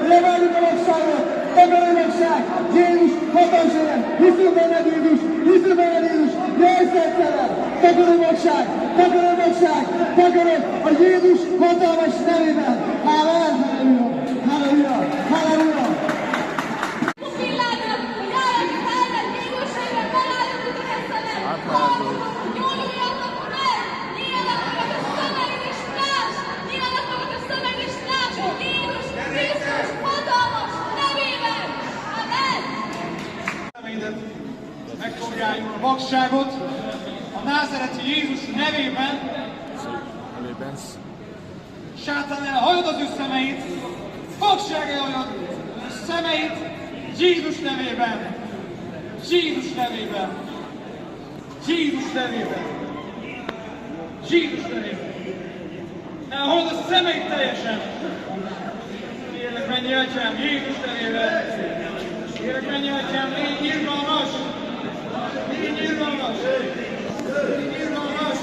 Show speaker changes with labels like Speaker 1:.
Speaker 1: leváljuk a fogságot, takaromagság, Jézus hatalmasság, hiszünk benned Jézus, hiszünk benned Jézus, jöjj szentelen, takaromagság, takaromagság, takarod a Jézus hatalmas nevében. Amen, halleluja, halleluja, halleluja.
Speaker 2: Megfogják a vakságot a názáreti Jézus nevében. Sátán elhajod az ő szemeit, vakság elhajod az ő szemeit Jézus nevében. Jézus nevében. Jézus nevében. Jézus nevében. Elhajod a szemeit teljesen. Kérlek, menj Atyám, Jézus nevében. Kérlek, menj Atyám, légy irgalmas. Légy irgalmas! Légy irgalmas!